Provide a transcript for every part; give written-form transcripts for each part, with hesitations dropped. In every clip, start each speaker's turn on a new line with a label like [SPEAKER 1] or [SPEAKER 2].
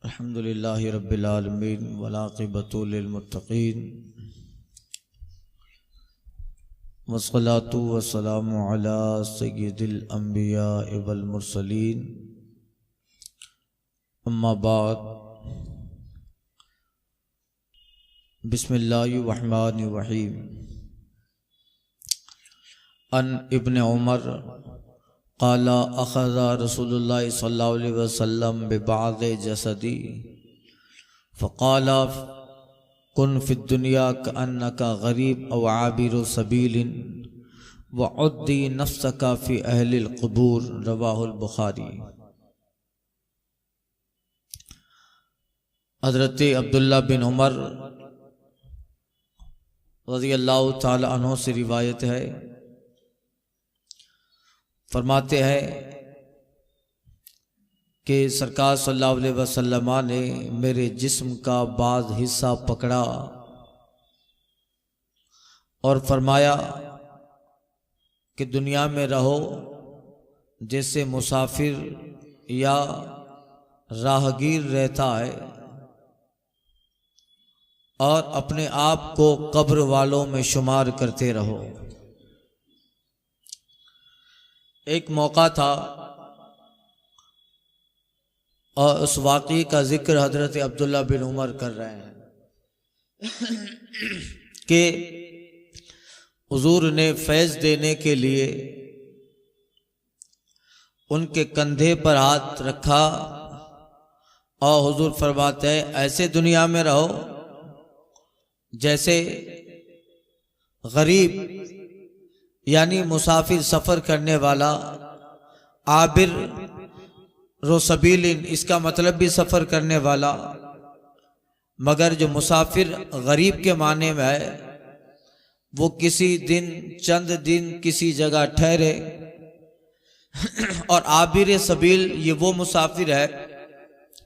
[SPEAKER 1] अल्हम्दुलिल्लाहि रब्बिल आलमीन वलाक़िबतु लिल मुत्तक़ीन वस्सलातु वस्सलामु अला सय्यिदिल अंबिया वल मुरसलीन अम्मा बाद बिस्मिल्लाहिर रहमानिर रहीम। अन इब्न उमर क़ाला अख़ज़ा रसूलुल्लाह सल्लल्लाहु अलैहि वसल्लम बिबाज़ जसदी फ़क़ाला कुन फ़िद दुनिया कअन्नका गरीब अव आबिरु सबीलिन वअद्दी नफ्सका फ़ी अहलिल क़ुबूर। रवाहुल बुखारी। हज़रत अब्दुल्ला बिन उमर रज़ियल्लाहु ताला अन्हु से रिवायत है, फरमाते हैं कि सरकार सल्लल्लाहु अलैहि वसल्लम ने मेरे जिस्म का बाज़ हिस्सा पकड़ा और फरमाया कि दुनिया में रहो जैसे मुसाफिर या राहगीर रहता है और अपने आप को कब्र वालों में शुमार करते रहो। एक मौका था और उस वाक़ई का जिक्र हज़रत अब्दुल्ला बिन उमर कर रहे हैं कि हुजूर ने फैज़ देने के लिए उनके कंधे पर हाथ रखा और हुजूर फरमाते हैं ऐसे दुनिया में रहो जैसे गरीब यानी मुसाफिर सफ़र करने वाला, आबिर रोसबीलिन इसका मतलब भी सफ़र करने वाला, मगर जो मुसाफिर गरीब के माने में है वो किसी दिन चंद दिन किसी जगह ठहरे, और आबिर सबील ये वो मुसाफिर है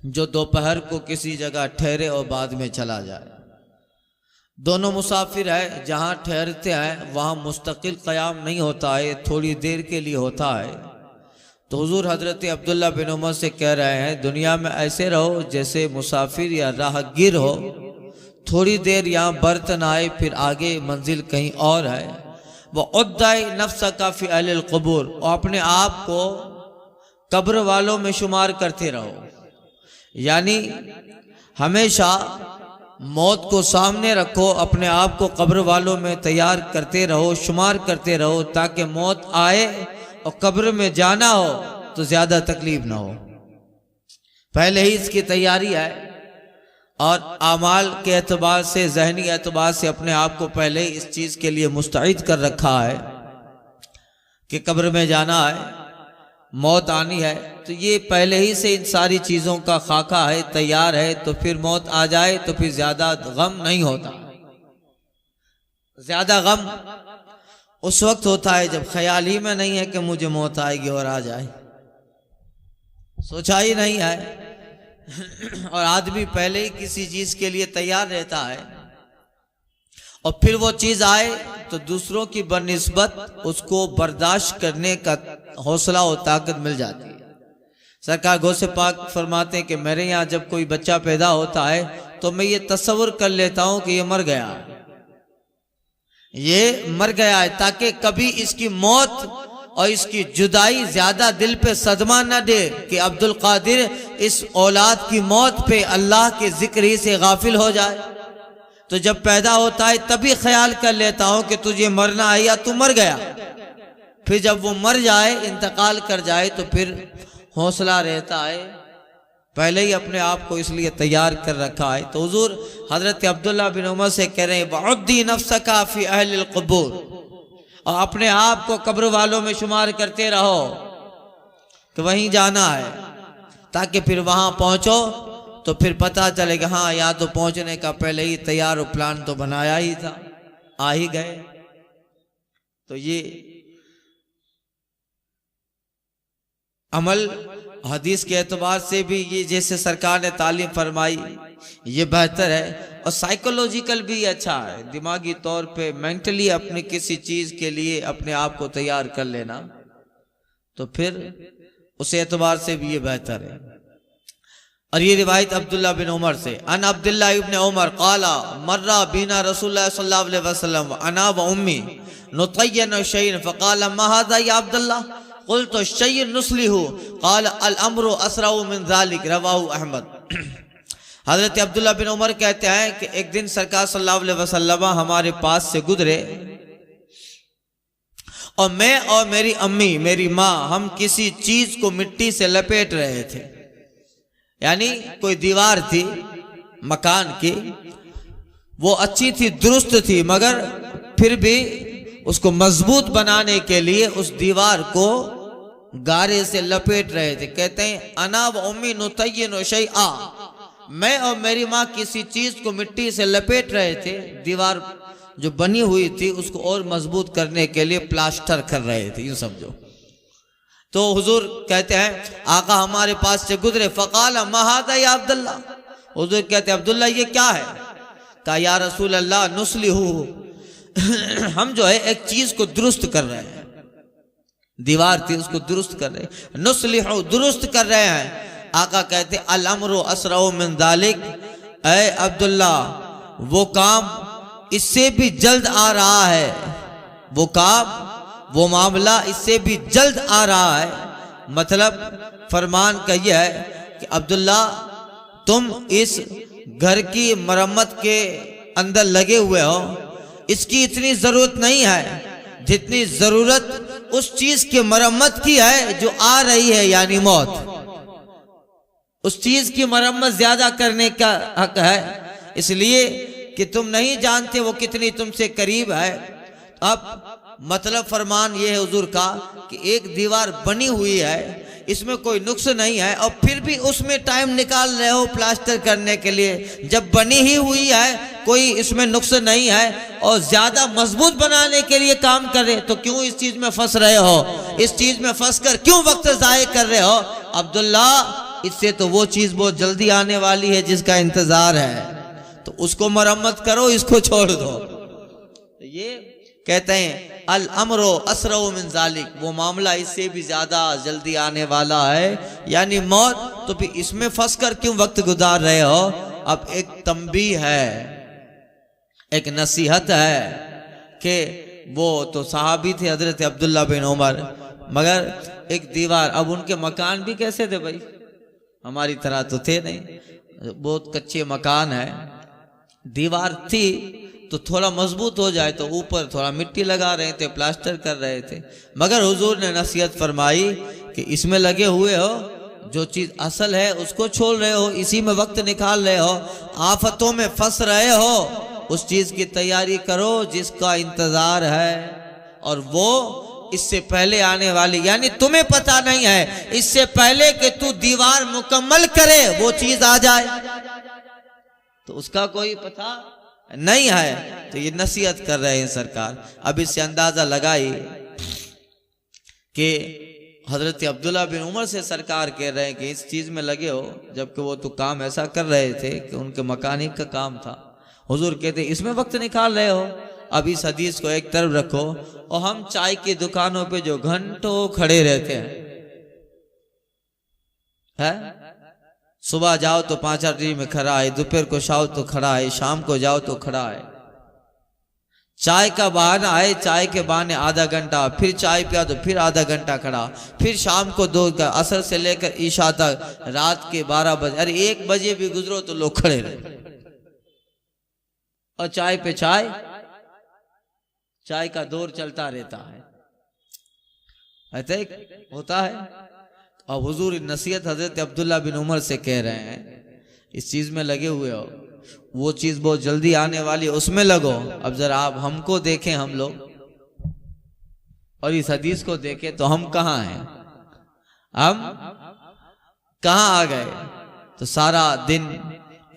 [SPEAKER 1] जो दोपहर को किसी जगह ठहरे और बाद में चला जाए। दोनों मुसाफिर है, जहाँ ठहरते हैं वहाँ मुस्तकिल क़याम नहीं होता है, थोड़ी देर के लिए होता है। तो हुजूर हज़रत अब्दुल्ला बिन उमर से कह रहे हैं दुनिया में ऐसे रहो जैसे मुसाफिर या राहगीर हो, थोड़ी देर यहाँ बर्तन आए फिर आगे मंजिल कहीं और है। वह उद्दाई नफ्स काफ़ी अहलिल क़ुबूर, और अपने आप को कब्र वालों में शुमार करते रहो, यानी हमेशा मौत को सामने रखो, अपने आप को कब्र वालों में तैयार करते रहो, शुमार करते रहो, ताकि मौत आए और कब्र में जाना हो तो ज़्यादा तकलीफ ना हो। पहले ही इसकी तैयारी है और आमाल के एतबार से, जहनी एतबार से अपने आप को पहले ही इस चीज़ के लिए मुस्तइद कर रखा है कि कब्र में जाना है, मौत आनी है। तो ये पहले ही से इन सारी चीज़ों का खाका है, तैयार है, तो फिर मौत आ जाए तो फिर ज़्यादा गम नहीं होता। ज़्यादा गम उस वक्त होता है जब ख्याल ही में नहीं है कि मुझे मौत आएगी और आ जाए, सोचा ही नहीं है और आदमी पहले ही किसी चीज़ के लिए तैयार रहता है और फिर वो चीज़ आए तो दूसरों की बनिस्बत उसको बर्दाश्त करने का हौसला और ताकत मिल जाती है। सरकार गौसे पाक फरमाते हैं कि मेरे यहाँ जब कोई बच्चा पैदा होता है तो मैं ये तस्वुर कर लेता हूँ कि ये मर गया, ये मर गया है, ताकि कभी इसकी मौत और इसकी जुदाई ज्यादा दिल पे सदमा न दे कि अब्दुल कादिर इस औलाद की मौत पे अल्लाह के जिक्र ही से गाफिल हो जाए। तो जब पैदा होता है तभी ख्याल कर लेता हूं कि तुझे मरना है या तू मर गया। फिर जब वो मर जाए, इंतकाल कर जाए, तो फिर हौसला रहता है, पहले ही अपने आप को इसलिए तैयार कर रखा है। तो हुजूर हजरत अब्दुल्ला बिन उमर से कह रहे हैं वअद्दी नफ्सका फी अहलिल क़ुबूर, और अपने आप को कब्र वालों में शुमार करते रहो कि वहीं जाना है, ताकि फिर वहां पहुंचो तो फिर पता चलेगा हाँ या तो पहुंचने का पहले ही तैयार और प्लान तो बनाया ही था, आ ही गए। तो ये अमल हदीस के एतबार से भी ये जैसे सरकार ने तालीम फरमाई ये बेहतर है, और साइकोलॉजिकल भी अच्छा है, दिमागी तौर पे मेंटली अपने किसी चीज़ के लिए अपने आप को तैयार कर लेना, तो फिर उस एतबार से भी ये बेहतर है। और ये रिवायत अब्दुल्ला बिन उमर से, अन अब्दुल्ला इब्न उमर क़ाला मर्रा बीना रसूलुल्लाह सल्लल्लाहु अलैहि वसल्लम अना व उम्मी नुतय्यन शैयन फ़क़ाल मा हाज़ा या अब्दुल्लाह क़ुल्तु शैयन नुस्लिहु क़ाल अल अम्रु असरउ मिन ज़ालिक रवाहु अहमद। हज़रत अब्दुल्ला बिन उमर कहते हैं कि एक दिन सरकार सल्लल्लाहु अलैहि वसल्लम हमारे पास से गुजरे और मैं और मेरी अम्मी मेरी माँ हम किसी चीज को मिट्टी से लपेट रहे थे। यानी कोई दीवार थी मकान की, वो अच्छी थी, दुरुस्त थी, मगर फिर भी उसको मजबूत बनाने के लिए उस दीवार को गारे से लपेट रहे थे। कहते हैं अना व उम्मी नुतय्यिनु शैआ, मैं और मेरी माँ किसी चीज को मिट्टी से लपेट रहे थे, दीवार जो बनी हुई थी उसको और मजबूत करने के लिए प्लास्टर कर रहे थे, यूं समझो। तो हुजूर कहते हैं आका हमारे पास से गुजरे, फ़क़ाल मा हाज़ा या अब्दुल्ला, हुजूर कहते हैं अब्दुल्ला ये क्या है? कहा या रसूल अल्लाह नुस्लिहु, हम जो है एक चीज को दुरुस्त कर रहे हैं, दीवार थी उसको दुरुस्त कर रहे हैं, नुस्लिहु दुरुस्त कर रहे हैं। आका कहते अल अम्रु असरउ मिन ज़ालिक, ऐ अब्दुल्ला वो काम इससे भी जल्द आ रहा है, वो काम वो मामला इससे भी जल्द आ रहा है। मतलब फरमान का यह है कि अब्दुल्ला तुम इस घर की मरम्मत के अंदर लगे हुए हो, इसकी इतनी जरूरत नहीं है जितनी जरूरत उस चीज की मरम्मत की है जो आ रही है, यानी मौत। उस चीज की मरम्मत ज्यादा करने का हक है, इसलिए कि तुम नहीं जानते वो कितनी तुमसे करीब है। अब मतलब फरमान ये है हुजूर का कि एक दीवार बनी हुई है, इसमें कोई नुक्स नहीं है, और फिर भी उसमें टाइम निकाल रहे हो प्लास्टर करने के लिए। जब बनी ही हुई है, कोई इसमें नुक्स नहीं है, और ज्यादा मजबूत बनाने के लिए काम कर रहे, तो क्यों इस चीज में फंस रहे हो? इस चीज में फंस कर क्यों वक्त जाये कर रहे हो? अब्दुल्ला इससे तो वो चीज बहुत जल्दी आने वाली है जिसका इंतजार है, तो उसको मरम्मत करो, इसको छोड़ दो। तो ये कहते हैं अल अम्रो असरउ मिन ज़ालिक, वो मामला इससे भी ज्यादा जल्दी आने वाला है, यानी मौत। तो भी इसमें फंस कर क्यों वक्त गुजार रहे हो? अब एक तंबीह है, एक नसीहत है कि वो तो सहाबी थे हजरत अब्दुल्ला बिन उमर, मगर एक दीवार, अब उनके मकान भी कैसे थे भाई, हमारी तरह तो थे नहीं, बहुत कच्चे मकान है, दीवार थी तो थोड़ा मजबूत हो जाए तो ऊपर थोड़ा मिट्टी लगा रहे थे, प्लास्टर कर रहे थे, मगर हुजूर ने नसीहत फरमाई कि इसमें लगे हुए हो, जो चीज असल है उसको छोड़ रहे हो, इसी में वक्त निकाल रहे हो, आफतों में फंस रहे हो, उस चीज की तैयारी करो जिसका इंतजार है, और वो इससे पहले आने वाली, यानी तुम्हें पता नहीं है, इससे पहले कि तू दीवार मुकम्मल करे वो चीज आ जाए, तो उसका कोई पता नहीं है। तो ये नसीहत कर रहे हैं सरकार। अब इससे अंदाजा लगाई कि हजरत अब्दुल्ला बिन उमर से सरकार कह रहे हैं कि इस चीज में लगे हो, जबकि वो तो काम ऐसा कर रहे थे कि उनके मकानिक का काम था। हुजूर कहते इसमें वक्त निकाल रहे हो। अब इस हदीस को एक तरफ रखो, और हम चाय की दुकानों पे जो घंटों खड़े रहते हैं, सुबह जाओ तो 5 डिग्री में खड़ा है, दोपहर को जाओ तो खड़ा है, शाम को जाओ तो खड़ा है, चाय का बहाना है, चाय के बहाने आधा घंटा, फिर चाय पिया तो फिर आधा घंटा खड़ा, फिर शाम को 2 असर से लेकर ईशा तक, रात के 12 बजे, अरे 1 बजे भी गुजरो तो लोग खड़े रहे, और चाय पे चाय का दौर चलता रहता है, ऐसे होता है। और हुजूर नसीहत हजरत अब्दुल्ला बिन उमर से कह रहे हैं इस चीज में लगे हुए हो, वो चीज बहुत जल्दी आने वाली, उसमें लगो। अब जरा आप हमको देखें, हम लोग, और इस हदीस को देखें तो हम कहाँ हैं, हम कहाँ आ गए? तो सारा दिन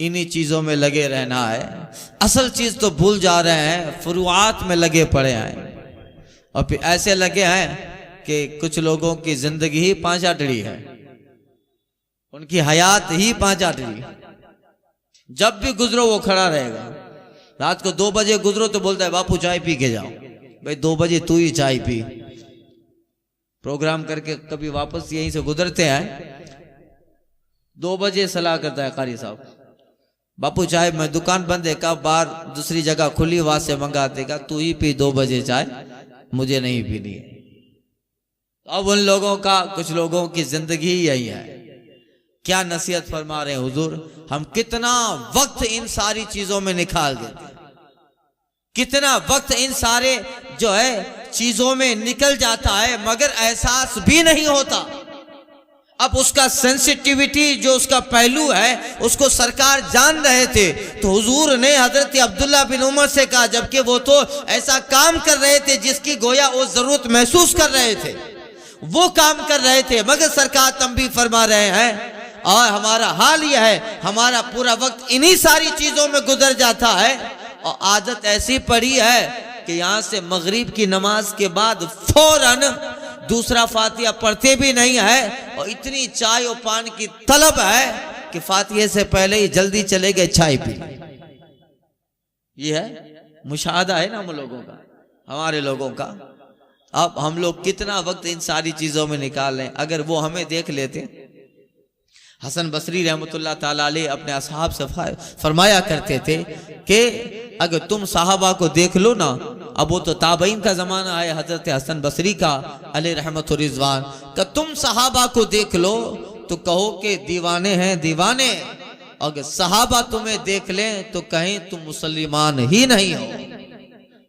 [SPEAKER 1] इन्हीं चीजों में लगे रहना है, असल चीज तो भूल जा रहे हैं, फुरुआत में लगे पड़े हैं, और फिर ऐसे लगे हैं कि कुछ लोगों की जिंदगी ही 5 आटड़ी है, उनकी हयात ही 5 आटड़ी, जब भी गुजरो वो खड़ा रहेगा। रात को 2 बजे गुजरो तो बोलता है बापू चाय पी के जाओ, भाई 2 बजे तू ही चाय पी। प्रोग्राम करके कभी वापस यहीं से गुजरते हैं, 2 बजे सलाह करता है कारी साहब, बापू चाय मैं दुकान बंद है का, बाहर दूसरी जगह खुली वहां से मंगा देगा, तू ही पी 2 बजे चाय, मुझे नहीं पीनी है। अब उन लोगों का, कुछ लोगों की जिंदगी यही है। क्या नसीहत फरमा रहे हैं हुजूर, हम कितना वक्त इन सारी चीजों में निकाल देते हैं, कितना वक्त इन सारे जो है चीजों में निकल जाता है, मगर एहसास भी नहीं होता। अब उसका सेंसिटिविटी जो उसका पहलू है उसको सरकार जान रहे थे, तो हुजूर ने हजरत अब्दुल्ला बिन उमर से कहा, जबकि वो तो ऐसा काम कर रहे थे जिसकी गोया वो जरूरत महसूस कर रहे थे, वो काम कर रहे थे, मगर सरकार तंबीह फरमा रहे हैं। और हमारा हाल यह है, हमारा पूरा वक्त इन्हीं सारी चीजों में गुजर जाता है। और आदत ऐसी पड़ी है कि यहां से मगरिब की नमाज के बाद फौरन दूसरा फातिहा पढ़ते भी नहीं है, और इतनी चाय और पान की तलब है कि फातिहे से पहले ही जल्दी चले गए चाय पी। ये है मुशाहदा है ना हम लोगों का, हमारे लोगों का। अब हम लोग कितना वक्त इन सारी चीजों में निकाल रहे हैं। अगर वो हमें देख लेते, हसन बसरी रहमतुल्लाह ताला अलैह अपने असहाब से फरमाया करते थे कि अगर तुम साहबा को देख लो ना, अब वो तो ताबईन का जमाना है, हजरत हसन बसरी का अलैह रहमत व रिजवान का, तुम साहबा को देख लो तो कहो कि दीवाने हैं दीवाने, अगर साहबा तुम्हें देख लें तो कहें तुम मुसलमान ही नहीं हो,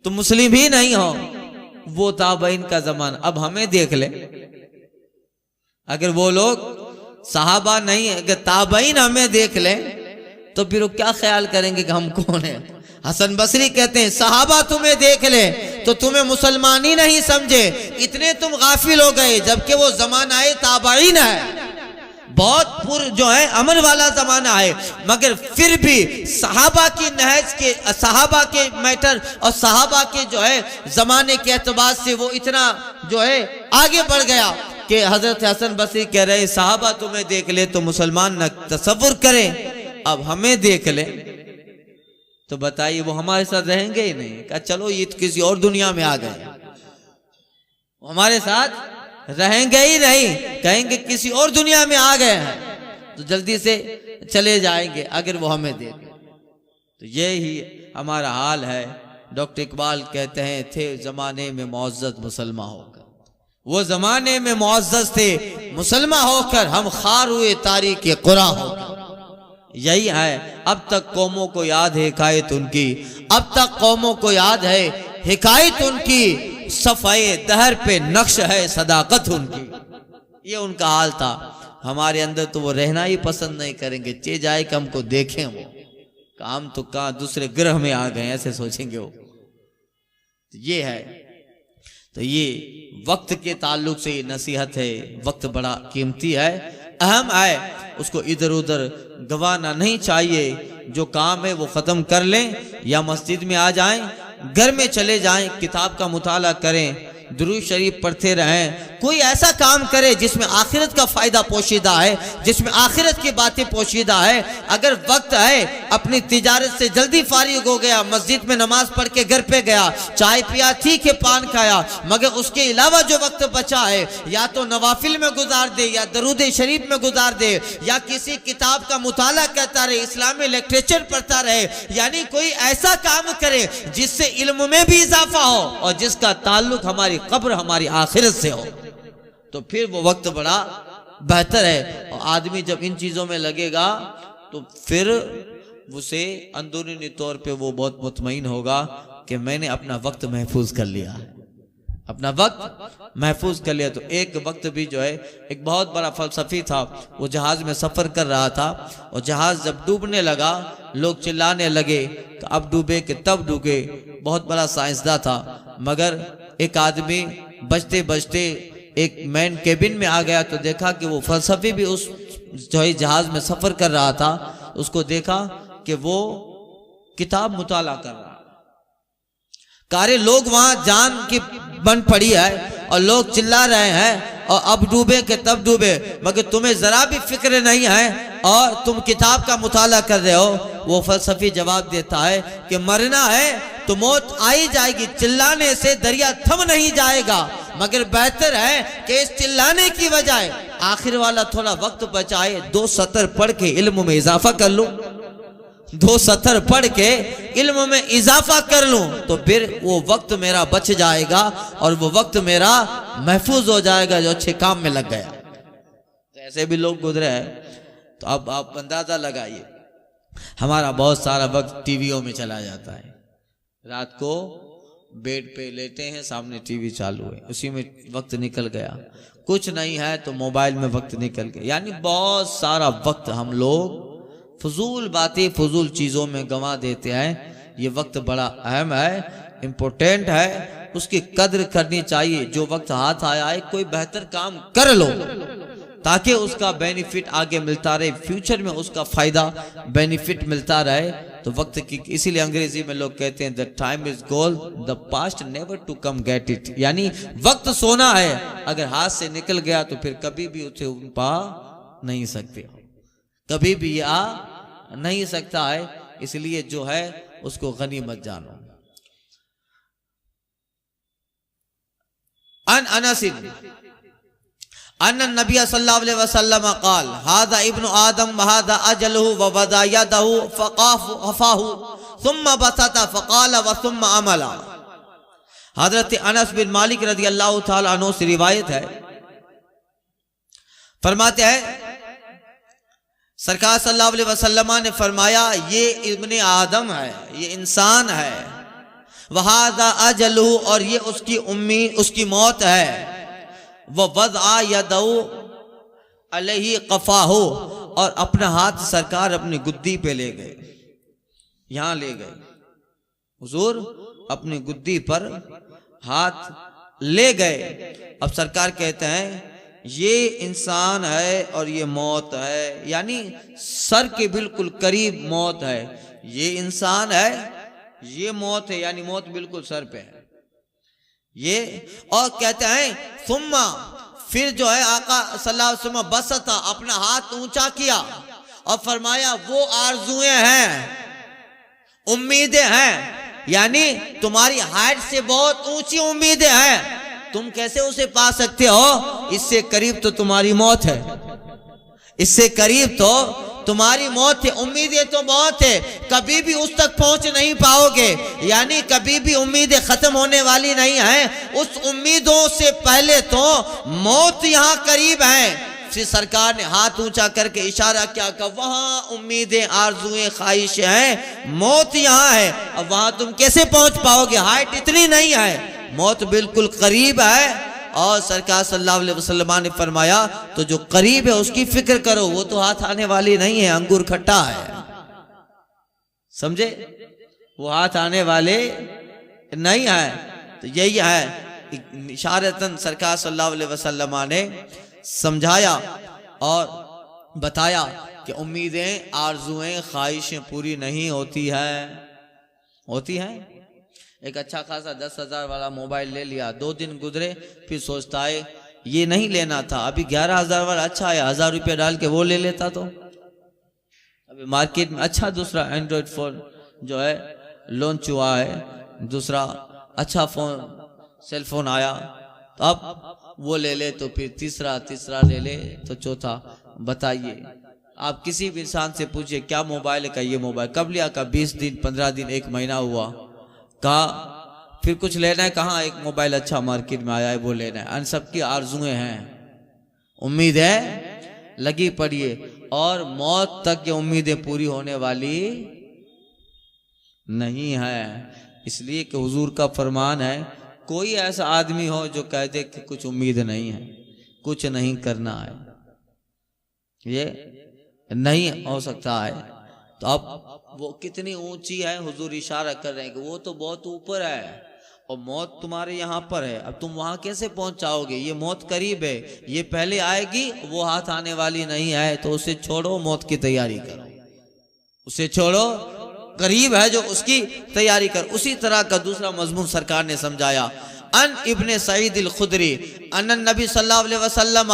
[SPEAKER 1] तुम मुस्लिम ही नहीं हो। वो ताबईन का जमाना। अब हमें देख ले, अगर वो लोग साहबा नहीं है, अगर ताबईन हमें देख ले तो फिर वो क्या ख्याल करेंगे कि हम कौन है। हसन बसरी कहते हैं साहबा तुम्हें देख ले तो तुम्हें मुसलमान ही नहीं समझे, इतने तुम गाफिल हो गए, जबकि वो जमाना है ताबईन है, बहुत पुर जो है अमल वाला जमाना है, मगर फिर भी सहाबा की नहज के, सहाबा के मैटर और सहाबा के जो है जमाने के एतबार से वो इतना जो है आगे बढ़ गया कि हजरत हसन बसरी कह रहे साहबा तुम्हें देख ले तो मुसलमान न तसव्वुर करें, अब हमें देख ले तो बताइए वो हमारे साथ रहेंगे ही नहीं। कहा चलो ये तो किसी और दुनिया में आ गए, हमारे साथ रहेंगे ही नहीं, कहेंगे किसी और दुनिया में आ गए हैं तो जल्दी से चले जाएंगे अगर वो हमें देख। तो ये ही हमारा हाल है। डॉक्टर इकबाल कहते हैं थे जमाने में मुअज़्ज़ज़ मुसलमान होकर, वो जमाने में मुअज़्ज़ज़ थे मुसलमान होकर, हम खार हुए तारीख़ कुरान होकर। यही है अब तक कौमों को याद है हिकायत उनकी, अब तक कौमों को याद है हिकायत उनकी, सफ़ाए दहर पे नक्श है सदाकत उनकी। ये उनका हाल था। हमारे अंदर तो वो रहना ही पसंद नहीं करेंगे, चे जाए कि हमको देखें, वो काम तो कहाँ दूसरे ग्रह में आ गए ऐसे सोचेंगे वो। तो ये है, तो ये वक्त के ताल्लुक से ये नसीहत है। वक्त बड़ा कीमती है, अहम है, उसको इधर उधर गंवाना नहीं चाहिए। जो काम है वो ख़त्म कर लें, या मस्जिद में आ जाएं, घर में चले जाएं, किताब का मुताला करें, दुरूद शरीफ पढ़ते रहें, कोई ऐसा काम करे जिसमें आखिरत का फायदा पोशीदा है, जिसमें आखिरत की बातें पोशीदा है। अगर वक्त है अपनी तिजारत से जल्दी फारिग हो गया, मस्जिद में नमाज पढ़ के घर पे गया, चाय पिया, ठीक है, पान खाया, मगर उसके अलावा जो वक्त बचा है या तो नवाफिल में गुजार दे, या दरूद शरीफ में गुजार दे, या किसी किताब का मुताला करता रहे, इस्लामी लिटरेचर पढ़ता रहे, यानी कोई ऐसा काम करे जिससे इल्म में भी इजाफा हो और जिसका ताल्लुक हमारी कब्र, हमारी आखिरत से हो, तो फिर वो वक्त बड़ा बेहतर है। और आदमी जब इन चीजों में लगेगा तो फिर उसे अंदरूनी तौर पे वो बहुत मुतमईन होगा कि मैंने अपना वक्त महफूज कर लिया, अपना वक्त महफूज कर लिया। तो एक वक्त भी जो है, एक बहुत बड़ा फलसफी था, वो जहाज में सफर कर रहा था और जहाज जब डूबने लगा लोग चिल्लाने लगे तो अब डूबे कि तब डूबे। बहुत बड़ा साइंसदान था, मगर एक आदमी बचते बचते एक मैन केबिन में आ गया तो देखा कि वो फलसफी भी उस जो है जहाज में सफर कर रहा था, उसको देखा कि वो किताब मुताला कर रहा है। कारे लोग वहां जान की बन पड़ी है और लोग चिल्ला रहे हैं और अब डूबे के तब डूबे, मगर तुम्हें जरा भी फिक्र नहीं है और तुम किताब का मुताला कर रहे हो। वो फलसफी जवाब देता है कि मरना है तो मौत आ ही जाएगी, चिल्लाने से दरिया थम नहीं जाएगा, मगर बेहतर है कि इस चिल्लाने की बजाय आखिर वाला थोड़ा वक्त बचाए, 2 सतर पढ़ के इल्म में इजाफा कर लूं, 2 सतर पढ़ के इल्म में इजाफा कर लूं, तो फिर वो वक्त मेरा बच जाएगा और वो वक्त मेरा महफूज हो जाएगा जो अच्छे काम में लग गया। तो ऐसे भी लोग गुजरे हैं। तो अब आप अंदाजा लगाइए, हमारा बहुत सारा वक्त टीवियों में चला जाता है। रात को बेड पे लेटे हैं, सामने टीवी चालू है, उसी में वक्त निकल गया। कुछ नहीं है तो मोबाइल में वक्त निकल गया। यानी बहुत सारा वक्त हम लोग फजूल बातें, फजूल चीज़ों में गंवा देते हैं। ये वक्त बड़ा अहम है, इम्पोर्टेंट है, उसकी कद्र करनी चाहिए। जो वक्त हाथ आया है, कोई बेहतर काम कर लो ताकि उसका बेनिफिट आगे मिलता रहे, फ्यूचर में उसका फायदा बेनिफिट मिलता रहे। तो वक्त की, इसीलिए अंग्रेजी में लोग कहते हैं the time is gold, the past never to come get it. यानी वक्त सोना है, अगर हाथ से निकल गया तो फिर कभी भी उसे पा नहीं सकते, कभी भी ये आ नहीं सकता है। इसलिए जो है उसको गनीमत जानो। अनस अन्न नबी सल्लल्लाहु अलैहि वसल्लम क़ाल हादा इब्नु आदम व हादा अजलहु व वदा यदहु फक़ाफ़हु सुम्मा बसता फ़क़ाल व सुम्मा अमला। हज़रत अनस बिन मालिक रज़ियल्लाहु तआला अन्हु से रिवायत है, फरमाते हैं सरकार सल्लल्लाहु अलैहि वसल्लम ने फरमाया, ये इब्ने आदम है, ये इंसान है, वहादा अजलहु, और ये उसकी उसकी मौत है, वह वज़अ यदहु अलैहि क़फ़ाहु, और अपना हाथ सरकार अपनी गुद्दी पे ले गए, यहां ले गए, हुजूर अपनी गुद्दी पर हाथ ले गए। अब सरकार कहते हैं ये इंसान है और ये मौत है, यानी सर के बिल्कुल करीब मौत है। ये इंसान है, ये मौत है, यानी मौत बिल्कुल सर पे है ये। और कहते हैं सुम्मा, फिर जो है आका सल्लल्लाहु अलैहि वसल्लम बसता, अपना हाथ ऊंचा किया और फरमाया वो आरज़ुएं हैं, उम्मीदें हैं, यानी तुम्हारी हाइट से बहुत ऊंची उम्मीदें हैं, तुम कैसे उसे पा सकते हो? इससे करीब तो तुम्हारी मौत है, इससे करीब तो तुम्हारी मौत है। उम्मीदें तो बहुत है, कभी भी उस तक पहुंच नहीं पाओगे, यानी कभी भी उम्मीदें खत्म होने वाली नहीं है। उस उम्मीदों से पहले तो मौत यहाँ करीब है। फिर सरकार ने हाथ ऊंचा करके इशारा किया कि वहां उम्मीदें, आरजुएं, ख्वाहिशें हैं, मौत यहाँ है। अब वहां तुम कैसे पहुंच पाओगे? हाइट इतनी नहीं है, मौत बिल्कुल करीब है। और सरकार सल्लल्लाहु अलैहि वसल्लम ने फरमाया तो जो करीब है उसकी फिक्र करो, वो तो हाथ आने वाली नहीं है, अंगूर खट्टा है, समझे? वो हाथ आने वाले नहीं है। तो यही है, इशारतन सरकार सल्लल्लाहु अलैहि वसल्लम ने समझाया और बताया कि उम्मीदें, आरजुएं, ख्वाहिशें पूरी नहीं होती है। एक अच्छा खासा 10,000 वाला मोबाइल ले लिया, 2 दिन गुजरे, फिर सोचता है ये नहीं लेना था, अभी 11,000 वाला अच्छा है, 1,000 रुपये डाल के वो ले लेता। तो अभी मार्केट में अच्छा दूसरा एंड्रॉयड फोन जो है लॉन्च हुआ है, दूसरा अच्छा सेल फोन आया, तो अब वो ले ले, तो फिर तीसरा ले ले, तो चौथा। बताइए, आप किसी भी इंसान से पूछिए क्या मोबाइल का, ये मोबाइल कब लिया? का 20 दिन, 15 दिन, 1 महीना हुआ। कहा फिर कुछ लेना है, कहाँ एक मोबाइल अच्छा मार्केट में आया है वो लेना है। अन सबकी आरजुएं हैं, उम्मीद है, लगी पड़िए, और मौत तक ये उम्मीदें पूरी होने वाली नहीं है। इसलिए कि हुजूर का फरमान है, कोई ऐसा आदमी हो जो कह दे कि कुछ उम्मीद नहीं है, कुछ नहीं करना है, ये नहीं हो सकता है। तो अब वो कितनी ऊंची है, हुजूर इशारा कर रहे हैं कि वो तो बहुत ऊपर है और मौत तुम्हारे यहाँ पर है। अब तुम वहां कैसे पहुंच जाओगे? ये मौत करीब है, ये पहले आएगी, वो हाथ आने वाली नहीं है। तो उसे छोड़ो, मौत की तैयारी करो, उसे छोड़ो, करीब है जो उसकी तैयारी कर। उसी तरह का दूसरा मजमून सरकार ने समझाया। अन इब्ने सईद अल खुदरी अन नबी सल्लल्लाहु अलैहि वसल्लम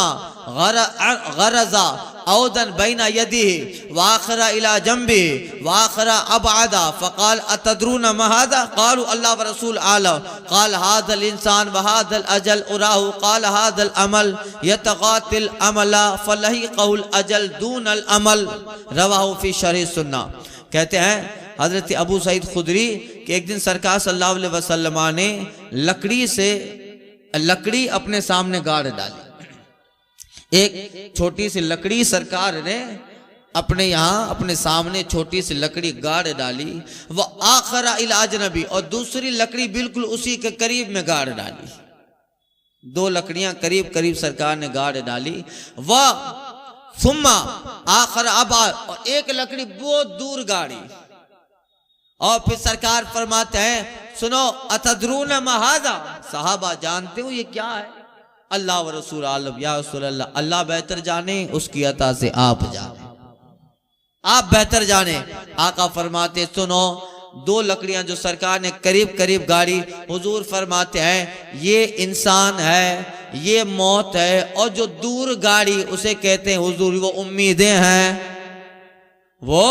[SPEAKER 1] गरज़ा औदन बैना यदी वाखरा इला जंबी वाखरा अबआदा फ़क़ाल अतदरून मा हाज़ा क़ालू अल्लाह व रसूल आलम क़ाल हाज़ल इंसान व हाज़ल अजल उराहु क़ाल हाज़ल अमल यतग़ातिल अमला फ़लहिक़हुल अजल दूनल अमल रवाहु फ़ी शरह सुन्ना। कहते हैं हज़रत अबू सईद खुदरी कि एक दिन सरकार सल्लल्लाहु अलैहि वसल्लम ने लकड़ी अपने सामने गाड़ डाली। एक छोटी सी लकड़ी सरकार ने अपने यहाँ अपने सामने छोटी सी लकड़ी गाड़ डाली। वह आखरा इला अजनबी, और दूसरी लकड़ी बिल्कुल उसी के करीब में गाड़ डाली। दो लकड़ियां करीब करीब सरकार ने गाड़ डाली। वह सुम्मा आखरा अबा, और एक लकड़ी बहुत दूर गाड़ी। और फिर सरकार फरमाते हैं सुनो अतदरून मा हाज़ा, सहाबा जानते हो ये क्या है? अल्लाह व रसूल आलम, या रसूल अल्लाह, अल्लाह बेहतर जाने, उसकी अता से आप जाने, आप बेहतर जाने। आका फरमाते सुनो, दो लकड़ियां जो सरकार ने करीब करीब गाड़ी, हुजूर फरमाते हैं ये इंसान है, ये मौत है, और जो दूर गाड़ी उसे कहते हैं हुजूर वो उम्मीदें हैं, वो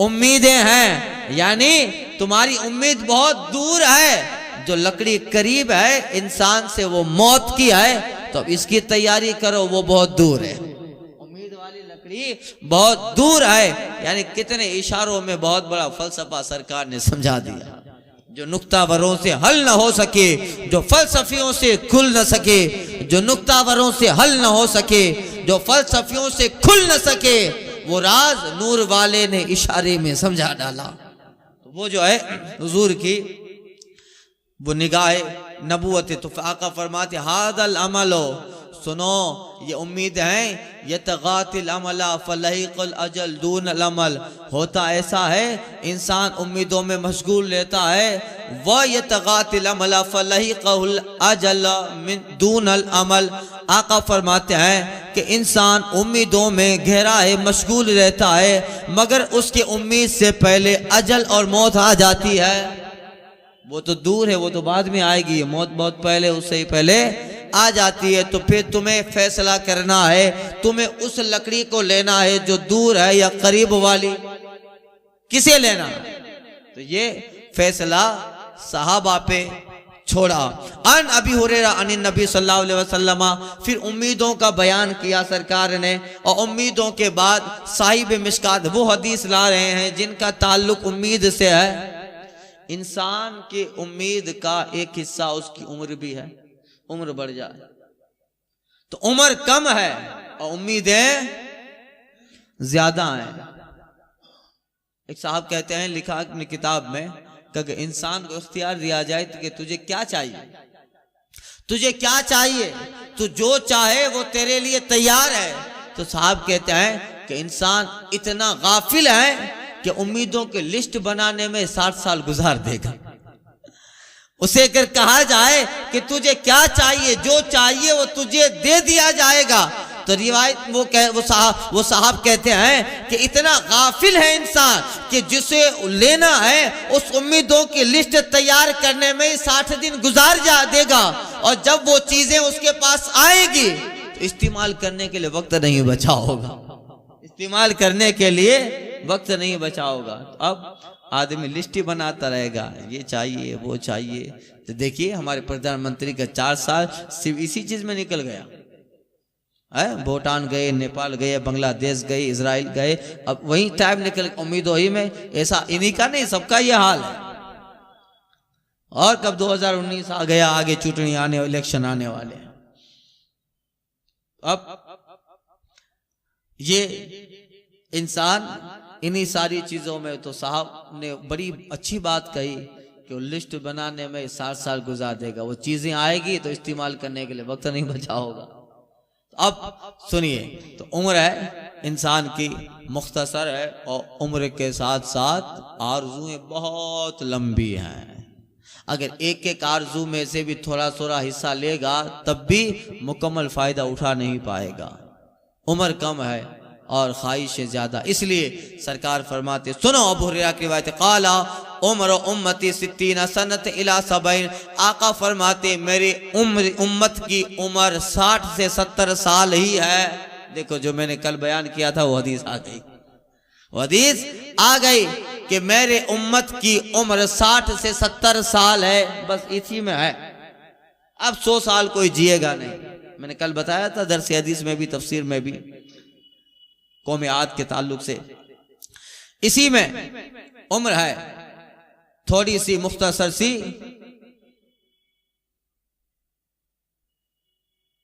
[SPEAKER 1] उम्मीदें हैं। यानी तुम्हारी उम्मीद बहुत दूर है, जो लकड़ी करीब है इंसान से वो मौत की है, तो इसकी तैयारी करो, वो बहुत दूर है। उम्मीद वाली लकड़ी बहुत दूर है। यानी कितने इशारों में बहुत बड़ा फलसफा सरकार ने समझा दिया। जो नुक्तावरों से हल न हो सके, जो फलसफियों से खुल न सके, जो नुक्तावरों से हल न हो सके, जो फलसफियों से खुल न सके, वो राज नूर वाले ने इशारे में समझा डाला। तो वो जो है हुजूर की वो निगाह नबूवत, तो आका फरमाते हादल अमलो, सुनो ये उम्मीद है, यतग़ातिल अमला फलहिक़ुल अजल दूनल अमल, होता ऐसा है इंसान उम्मीदों में मशगूल रहता है, व यतग़ातिल अमला फलहिक़हुल अजल मिन दूनल अमल। आका फरमाते हैं कि इंसान उम्मीदों में गहरा है, मशगूल रहता है, मगर उसकी उम्मीद से पहले अजल और मौत आ जाती है। वो तो दूर है, वो तो बाद में आएगी, मौत बहुत पहले, उससे ही पहले आ जाती है। तो फिर तुम्हें फैसला करना है, तुम्हें उस लकड़ी को लेना है जो दूर है या करीब वाली, किसे लेना? तो ये फैसला सहाबा पे छोड़ा। अन अबी हुरैरा अन नबी सल्लल्लाहु अलैहि वसल्लम, फिर उम्मीदों का बयान किया सरकार ने, और उम्मीदों के बाद साहिब मिशकात वो हदीस ला रहे हैं जिनका ताल्लुक उम्मीद से है। इंसान की उम्मीद का एक हिस्सा उसकी उम्र भी है, उम्र बढ़ जाए तो उम्र कम है और उम्मीदें ज्यादा हैं। एक साहब कहते हैं, लिखा अपनी किताब में, कि इंसान को इख्तियार दिया जाए कि तुझे क्या चाहिए, तुझे क्या चाहिए, तू जो चाहे वो तेरे लिए तैयार है। तो साहब कहते हैं कि इंसान इतना गाफिल है कि उम्मीदों की लिस्ट बनाने में 60 साल गुजार देगा। उसे अगर कहा जाए कि तुझे क्या चाहिए, जो चाहिए वो तुझे दे दिया जाएगा, तो रिवायत वो साहब कहते हैं कि इतना गाफिल है इंसान कि जिसे लेना है उस उम्मीदों की लिस्ट तैयार करने में 60 दिन गुजार जा देगा, और जब वो चीजें उसके पास आएगी तो इस्तेमाल करने के लिए वक्त नहीं बचा होगा, इस्तेमाल करने के लिए वक्त नहीं बचा होगा। तो अब आदमी लिस्ट ही बनाता रहेगा, ये चाहिए वो चाहिए। तो देखिए हमारे प्रधानमंत्री का 4 साल सिर्फ इसी चीज में निकल गया है। भूटान गए, नेपाल गए, बांग्लादेश गए, इजराइल गए, अब वही टाइम निकल, उम्मीदों ही में। ऐसा इन्हीं का नहीं, सबका ये हाल है। और कब 2019 आ गया, आगे चुनाव आने, इलेक्शन आने वाले हैं। अब ये इंसान इन्हीं सारी चीजों में, तो साहब ने बड़ी अच्छी बात कही कि वो लिस्ट बनाने में 60 साल गुजार देगा, वो चीजें आएगी तो इस्तेमाल करने के लिए वक्त नहीं बचा होगा। अब सुनिए, तो उम्र है इंसान की मुख्तसर है, और उम्र के साथ साथ आरज़ुएं बहुत लंबी हैं। अगर एक एक आरज़ू में से भी थोड़ा थोड़ा हिस्सा लेगा तब भी मुकम्मल फायदा उठा नहीं पाएगा। उम्र कम है और ख्वाहिशें ज्यादा, इसलिए सरकार फरमाते, सुनो अबू हुरैरा की रिवायत, काला उम्र उम्मती 60 सनत इला 70, आका फरमाते मेरी उम्मत की उम्र 60 से 70 साल ही है। देखो जो मैंने कल बयान किया था वो हदीस आ गई, वो हदीस आ गई कि मेरे उम्मत की उम्र 60 से 70 साल है, बस इसी में है। अब 100 साल कोई जिएगा नहीं। मैंने कल बताया था दरस हदीस में भी, तफसीर में भी, कौम आद के ताल्लुक से इसी में उम्र है। थोड़ी सी मुख्तसर सी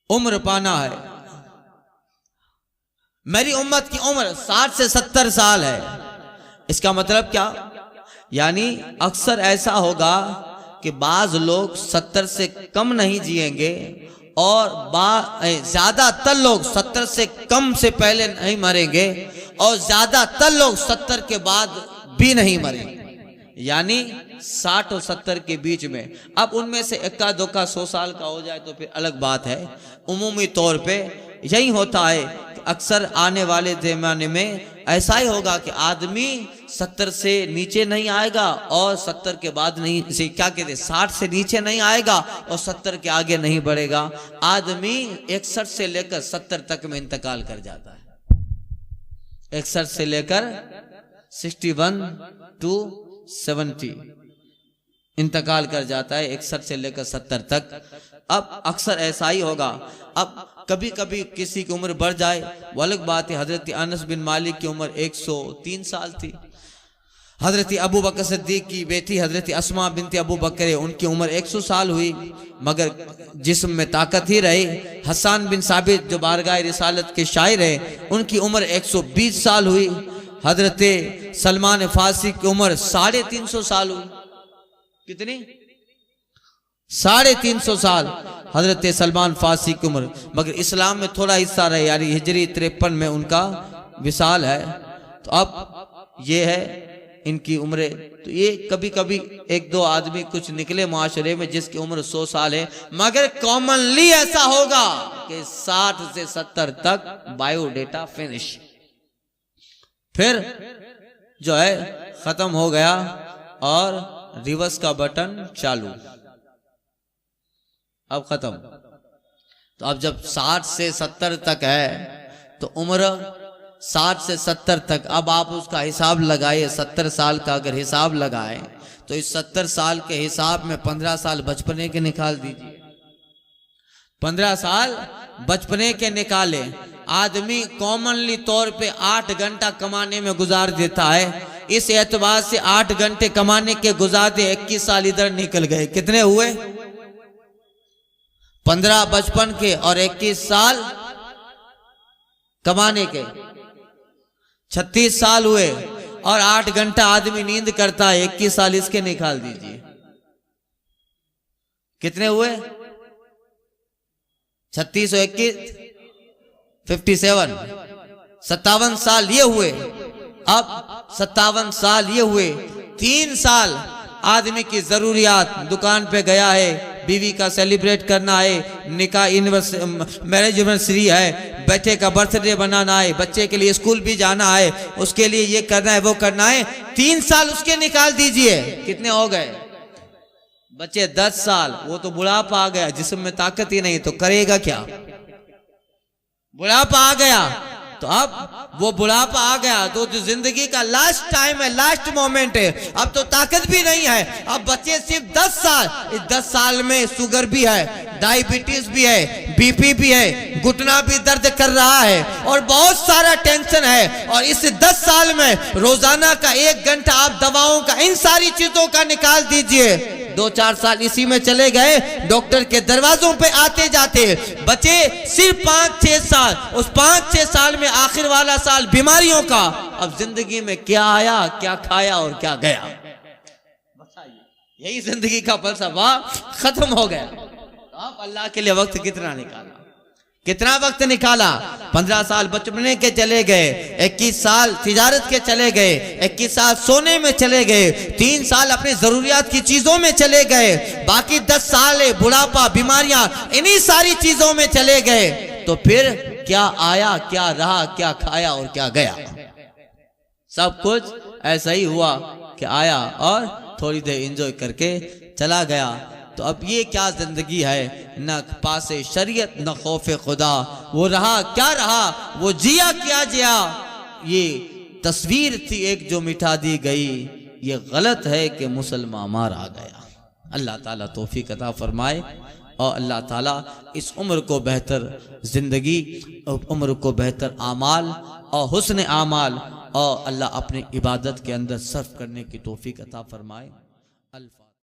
[SPEAKER 1] उम्र पाना है। मेरी उम्मत की उम्र 60 से 70 साल है। इसका मतलब क्या? यानी अक्सर ऐसा होगा कि बाज लोग 70 से कम नहीं जिएंगे और ज्यादातर लोग 70 से कम से पहले नहीं मरेंगे और ज्यादातर लोग 70 के बाद भी नहीं मरेंगे, यानी 60 और 70 के बीच में। अब उनमें से इक्का दुक्का 100 साल का हो जाए तो फिर अलग बात है। उमूमी तौर पे यही होता है कि अक्सर आने वाले ज़माने में ऐसा ही होगा कि आदमी 70 से नीचे नहीं आएगा और 70 के बाद नहीं, इसे क्या कहते हैं, 60 से नीचे नहीं आएगा और 70 के आगे नहीं बढ़ेगा। आदमी 61 से लेकर 70 तक में इंतकाल कर जाता है। 61 से लेकर 61 to 70 इंतकाल कर जाता है, 61 से लेकर 70 तक। अब अक्सर ऐसा ही होगा। अब कभी कभी किसी की उम्र बढ़ जाए, वो अलग बात है। हजरत अनस बिन मालिक की उम्र 103 साल थी। हजरत अबू बकर सिद्दीक की बेटी हजरत अस्मा बिनते अबू बकर, उनकी उम्र 100 साल हुई, मगर जिस्म में ताकत ही रही। हसन बिन साबित जो बारगाह रिसालत के शायर है, उनकी उम्र 120 साल हुई। हजरत सलमान फारसी की उम्र 350 साल हुई। कितनी? 350 साल हजरत सलमान फारसी की उम्र। मगर इस्लाम में थोड़ा हिस्सा रहे, यानी हिजरी 53 में उनका विसाल है। तो अब ये है इनकी उम्रें। तो ये कभी कभी एक दो आदमी कुछ निकले माशरे में जिसकी उम्र 100 साल है, मगर कॉमनली ऐसा होगा कि 60 से 70 तक बायोडेटा फिनिश, फिर जो है खत्म हो गया और रिवर्स का बटन चालू, अब खत्म। तो अब जब 60 से 70 तक है तो उम्र 60 से 70 तक, अब आप उसका हिसाब लगाइए। 70 साल का अगर हिसाब लगाएं तो इस 70 साल के हिसाब में 15 साल बचपने के निकाल दीजिए। 15 साल बचपने के निकाले। आदमी कॉमनली तौर पे 8 घंटा कमाने में गुजार देता है। इस एतबार से 8 घंटे कमाने के गुजारते 21 साल इधर निकल गए। कितने हुए? 15 बचपन के और 21 साल कमाने के, 36 साल हुए। और 8 घंटा आदमी नींद करता है, 21 साल इसके निकाल दीजिए। कितने हुए? 36 और 21 57, 57 साल ये हुए। अब 57 साल ये हुए। 3 साल आदमी की जरूरियात, दुकान पे गया है, बीवी का सेलिब्रेट करना है, निकाह मैरिज एनिवर्सरी है, बच्चे का बर्थडे बनाना है, बच्चे के लिए स्कूल भी जाना है, उसके लिए ये करना है वो करना है। 3 साल उसके निकाल दीजिए। कितने हो गए? बच्चे 10 साल। वो तो बुढ़ापा आ गया, जिस्म में ताकत ही नहीं, तो करेगा क्या? बुढ़ापा आ गया। तो अब वो बुढ़ापा आ गया तो जो जिंदगी का लास्ट टाइम है, लास्ट मोमेंट है, अब तो ताकत भी नहीं है। अब बच्चे सिर्फ 10 साल, इस 10 साल में शुगर भी है, डायबिटीज भी है, बीपी भी है, घुटना भी दर्द कर रहा है और बहुत सारा टेंशन है। और इस 10 साल में रोजाना का 1 घंटा आप दवाओं का, इन सारी चीजों का निकाल दीजिए। 2-4 साल इसी में चले गए, डॉक्टर के दरवाजों पे आते जाते। बचे सिर्फ 5-6 साल। उस 5-6 साल में आखिर वाला साल बीमारियों का। अब जिंदगी में क्या आया, क्या खाया और क्या गया, बताइए। यही जिंदगी का फलसफा खत्म हो गया। अब अल्लाह के लिए वक्त कितना निकाला, कितना वक्त निकाला? 15 साल बचपने के चले गए, 21 साल तिजारत के चले गए, 21 साल सोने में चले गए, 3 साल अपनी जरूरियात की चीजों में चले गए, बाकी 10 साल बुढ़ापा, बीमारियां, इन्हीं सारी चीजों में चले गए। तो फिर क्या आया, क्या रहा, क्या खाया और क्या गया? सब कुछ ऐसा ही हुआ कि आया और थोड़ी देर एंजॉय करके चला गया। तो अब ये क्या जिंदगी है, न पासे शरीयत न खौफ खुदा, वो रहा क्या रहा, वो जिया क्या जिया, ये तस्वीर थी एक जो मिटा दी गई, ये गलत है कि मुसलमान मारा गया। अल्लाह ताला तौफीक अता फरमाए और अल्लाह ताला इस उम्र को बेहतर जिंदगी, उम्र को बेहतर आमाल और हुस्न आमाल और अल्लाह अपनी इबादत के अंदर सर्फ करने की तौफीक अता फरमाए। अल्फा